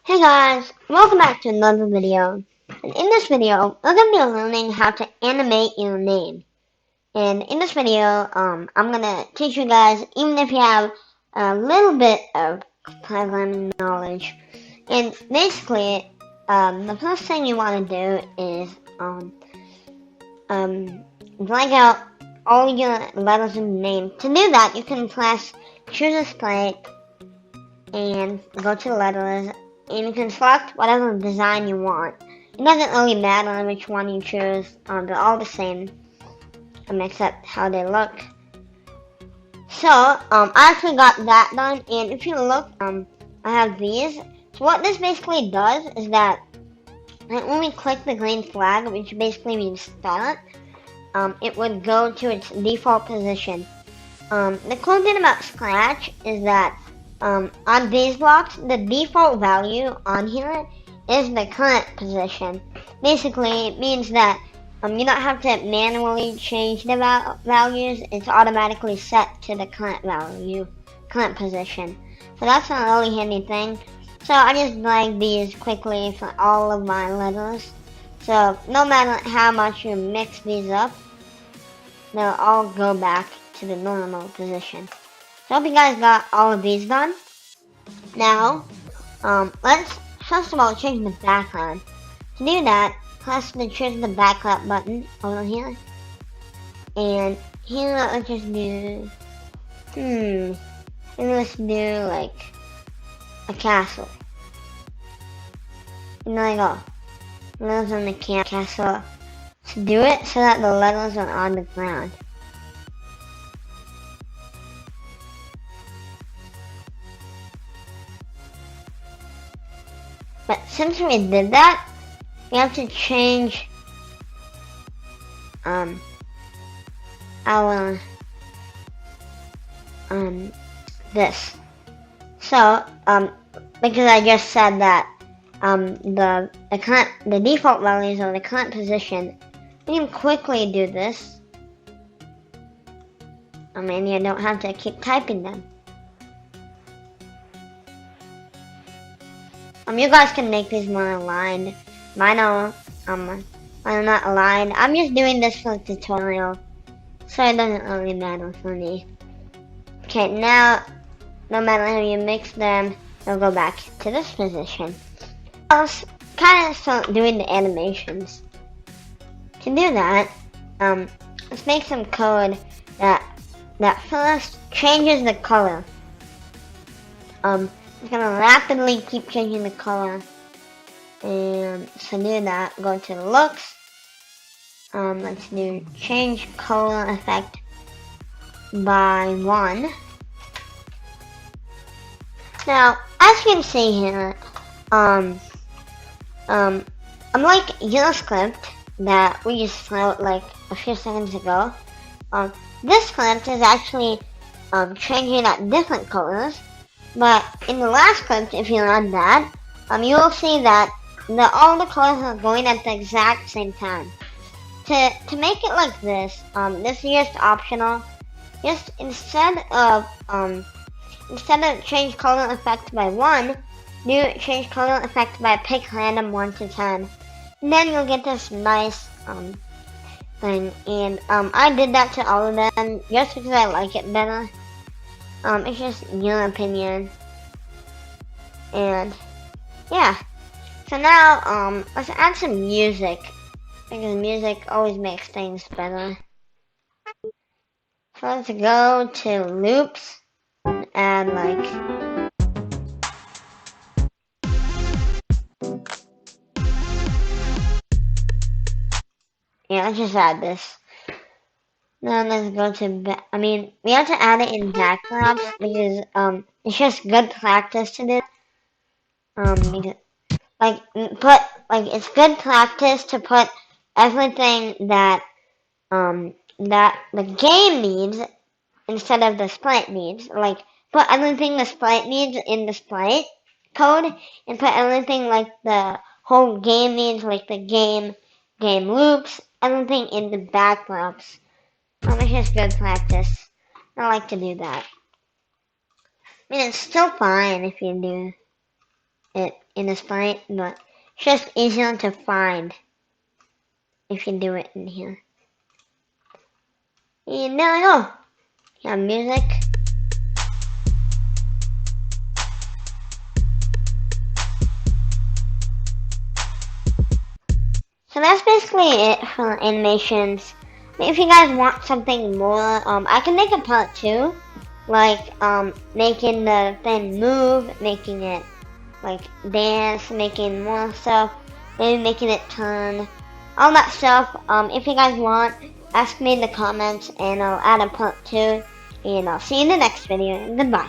Hey guys, welcome back to another video. And in this video, we're going to be learning how to animate your name. And in this video, I'm going to teach you guys, even if you have a little bit of programming knowledge. And basically, the first thing you want to do is blank out all your letters in the name. To do that, you can press choose a sprite and go to letters, and you can select whatever design you want. It doesn't really matter which one you choose, they're all the same, except how they look. So, I actually got that done, and if you look, I have these. So what this basically does is that when we click the green flag, which basically means start, it would go to its default position. The cool thing about Scratch is that on these blocks, the default value on here is the current position. Basically, it means that you don't have to manually change the values. It's automatically set to the current position. So that's a really handy thing. So I just drag these quickly for all of my letters. So no matter how much you mix these up, they'll all go back to the normal position. So I hope you guys got all of these done. Now, let's first of all change the background. To do that, press the choose the background button over here. And here let's just do, maybe let's do like a castle. And there you go. Letters on the castle. So do it so that the letters are on the ground. But since we did that, we have to change our this. So because I just said that the default values are the current position, we can quickly do this. And you don't have to keep typing them. You guys can make these more aligned. Mine are not aligned. I'm just doing this for the tutorial, so it doesn't really matter for me. Okay, now, no matter how you mix them, they'll go back to this position. I'll kind of start doing the animations. To do that, let's make some code that first changes the color. It's gonna rapidly keep changing the color, and to do that, go to looks. Let's do change color effect by 1. Now, as you can see here, unlike your script that we just wrote like a few seconds ago, this script is actually changing at different colors. But in the last script, if you run that, you will see that all the colors are going at the exact same time. To make it like this, this is just optional. Just instead of change color effect by 1, do change color effect by pick random 1 to 10. And then you'll get this nice thing. And I did that to all of them just because I like it better. It's just your opinion. And yeah. So now, let's add some music. Because music always makes things better. So let's go to loops and add like let's just add this. Now let's go to, we have to add it in backgrounds because, it's just good practice to do. Because, it's good practice to put everything that the game needs instead of the sprite needs. Like, put everything the sprite needs in the sprite code, and put everything like the whole game needs, like the game loops, everything in the backgrounds. It's just good practice. I like to do that. It's still fine if you do it in this fight, but it's just easier to find if you do it in here. And there we go. Yeah, music. So that's basically it for animations. If you guys want something more, I can make a part 2. Like, making the thing move, making it, like, dance, making more stuff, maybe making it turn, all that stuff. If you guys want, ask me in the comments, and I'll add a part 2, and I'll see you in the next video. Goodbye.